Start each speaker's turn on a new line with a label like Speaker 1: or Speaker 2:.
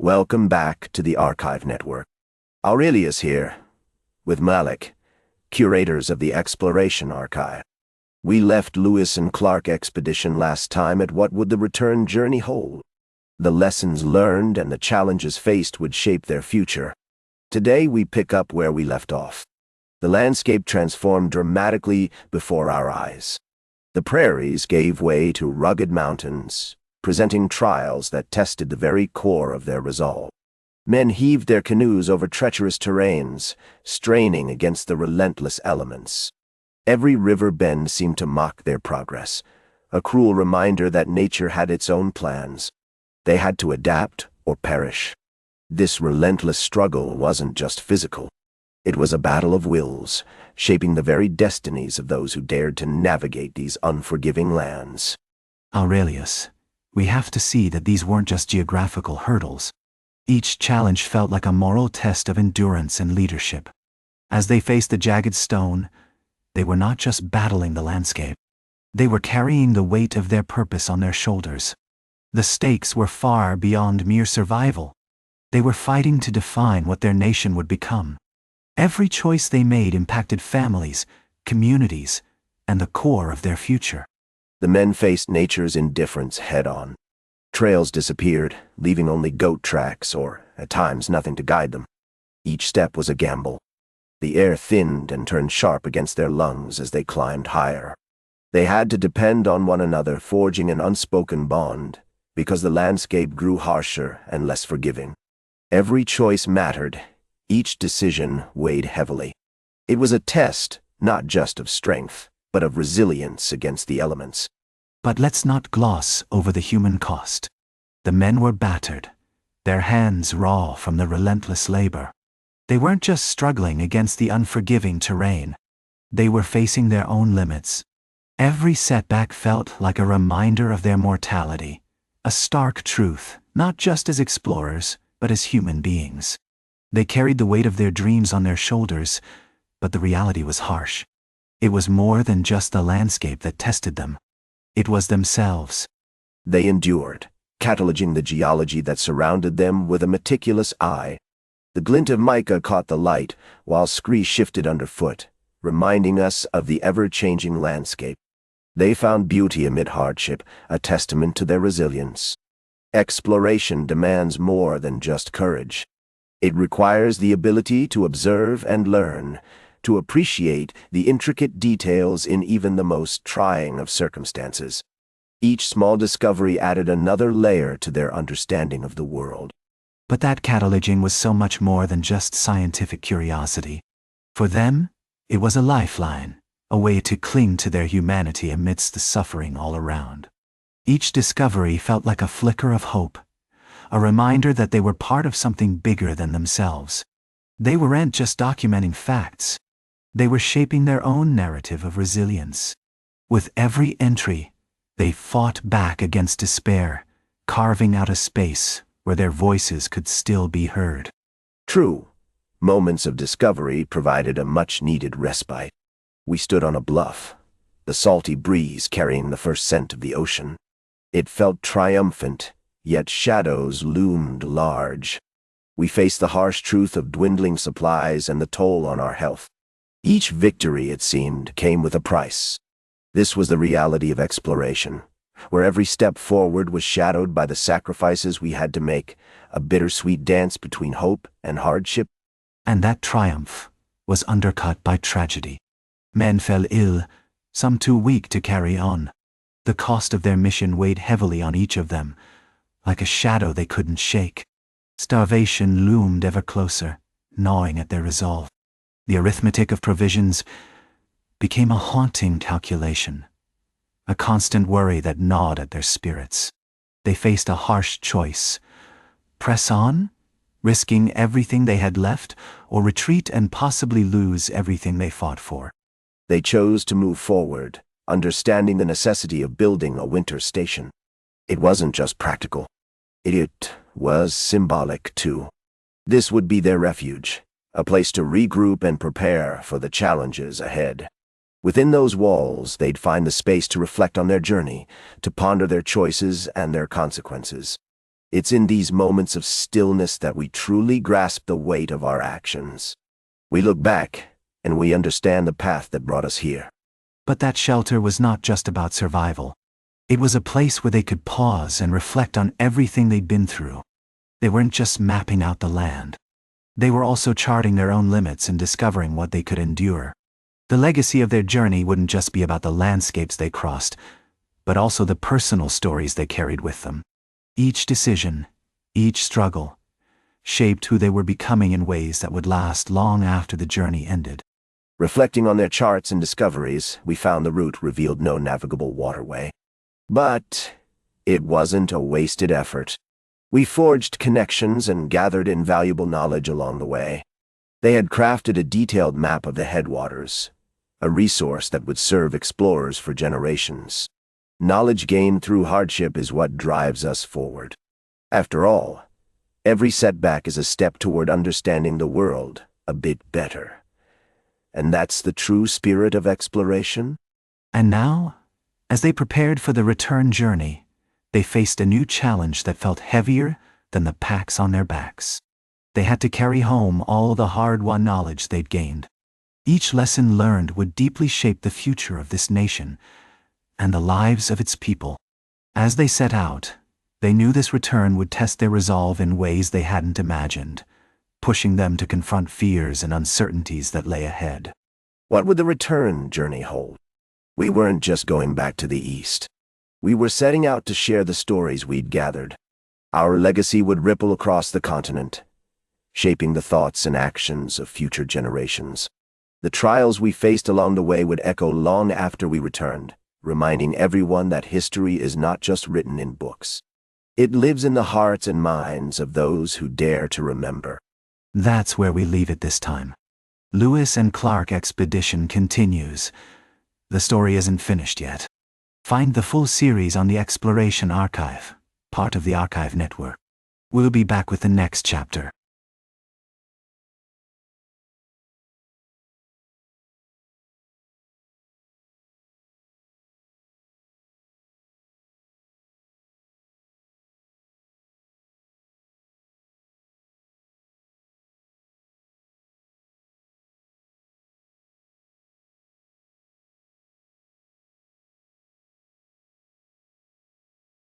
Speaker 1: Welcome back to the Archive Network. Aurelius here, with Malik, curators of the Exploration Archive. We left Lewis and Clark expedition last time at what would the return journey hold. The lessons learned and the challenges faced would shape their future. Today we pick up where we left off. The landscape transformed dramatically before our eyes. The prairies gave way to rugged mountains, presenting trials that tested the very core of their resolve. Men heaved their canoes over treacherous terrains, straining against the relentless elements. Every river bend seemed to mock their progress, a cruel reminder that nature had its own plans. They had to adapt or perish. This relentless struggle wasn't just physical. It was a battle of wills, shaping the very destinies of those who dared to navigate these unforgiving lands.
Speaker 2: Aurelius, we have to see that these weren't just geographical hurdles. Each challenge felt like a moral test of endurance and leadership. As they faced the jagged stone, they were not just battling the landscape. They were carrying the weight of their purpose on their shoulders. The stakes were far beyond mere survival. They were fighting to define what their nation would become. Every choice they made impacted families, communities, and the core of their future.
Speaker 1: The men faced nature's indifference head-on. Trails disappeared, leaving only goat tracks or, at times, nothing to guide them. Each step was a gamble. The air thinned and turned sharp against their lungs as they climbed higher. They had to depend on one another, forging an unspoken bond, because the landscape grew harsher and less forgiving. Every choice mattered. Each decision weighed heavily. It was a test, not just of strength, but of resilience against the elements.
Speaker 2: But let's not gloss over the human cost. The men were battered, their hands raw from the relentless labor. They weren't just struggling against the unforgiving terrain. They were facing their own limits. Every setback felt like a reminder of their mortality, a stark truth, not just as explorers, but as human beings. They carried the weight of their dreams on their shoulders, but the reality was harsh. It was more than just the landscape that tested them. It was themselves.
Speaker 1: They endured, cataloging the geology that surrounded them with a meticulous eye. The glint of mica caught the light, while scree shifted underfoot, reminding us of the ever-changing landscape. They found beauty amid hardship, a testament to their resilience. Exploration demands more than just courage. It requires the ability to observe and learn, to appreciate the intricate details in even the most trying of circumstances. Each small discovery added another layer to their understanding of the world.
Speaker 2: But that cataloging was so much more than just scientific curiosity. For them, it was a lifeline, a way to cling to their humanity amidst the suffering all around. Each discovery felt like a flicker of hope, a reminder that they were part of something bigger than themselves. They weren't just documenting facts. They were shaping their own narrative of resilience. With every entry, they fought back against despair, carving out a space where their voices could still be heard.
Speaker 1: True, moments of discovery provided a much-needed respite. We stood on a bluff, the salty breeze carrying the first scent of the ocean. It felt triumphant, yet shadows loomed large. We faced the harsh truth of dwindling supplies and the toll on our health. Each victory, it seemed, came with a price. This was the reality of exploration, where every step forward was shadowed by the sacrifices we had to make, a bittersweet dance between hope and hardship.
Speaker 2: And that triumph was undercut by tragedy. Men fell ill, some too weak to carry on. The cost of their mission weighed heavily on each of them, like a shadow they couldn't shake. Starvation loomed ever closer, gnawing at their resolve. The arithmetic of provisions became a haunting calculation, a constant worry that gnawed at their spirits. They faced a harsh choice: press on, risking everything they had left, or retreat and possibly lose everything they fought for.
Speaker 1: They chose to move forward, understanding the necessity of building a winter station. It wasn't just practical. It was symbolic, too. This would be their refuge, a place to regroup and prepare for the challenges ahead. Within those walls, they'd find the space to reflect on their journey, to ponder their choices and their consequences. It's in these moments of stillness that we truly grasp the weight of our actions. We look back, and we understand the path that brought us here.
Speaker 2: But that shelter was not just about survival. It was a place where they could pause and reflect on everything they'd been through. They weren't just mapping out the land. They were also charting their own limits and discovering what they could endure. The legacy of their journey wouldn't just be about the landscapes they crossed, but also the personal stories they carried with them. Each decision, each struggle, shaped who they were becoming in ways that would last long after the journey ended.
Speaker 1: Reflecting on their charts and discoveries, we found the route revealed no navigable waterway. But it wasn't a wasted effort. We forged connections and gathered invaluable knowledge along the way. They had crafted a detailed map of the headwaters, a resource that would serve explorers for generations. Knowledge gained through hardship is what drives us forward. After all, every setback is a step toward understanding the world a bit better. And that's the true spirit of exploration.
Speaker 2: And now, as they prepared for the return journey, they faced a new challenge that felt heavier than the packs on their backs. They had to carry home all the hard-won knowledge they'd gained. Each lesson learned would deeply shape the future of this nation and the lives of its people. As they set out, they knew this return would test their resolve in ways they hadn't imagined, pushing them to confront fears and uncertainties that lay ahead.
Speaker 1: What would the return journey hold? We weren't just going back to the east. We were setting out to share the stories we'd gathered. Our legacy would ripple across the continent, shaping the thoughts and actions of future generations. The trials we faced along the way would echo long after we returned, reminding everyone that history is not just written in books. It lives in the hearts and minds of those who dare to remember.
Speaker 2: That's where we leave it this time. Lewis and Clark expedition continues. The story isn't finished yet. Find the full series on the Exploration Archive, part of the Archive Network. We'll be back with the next chapter.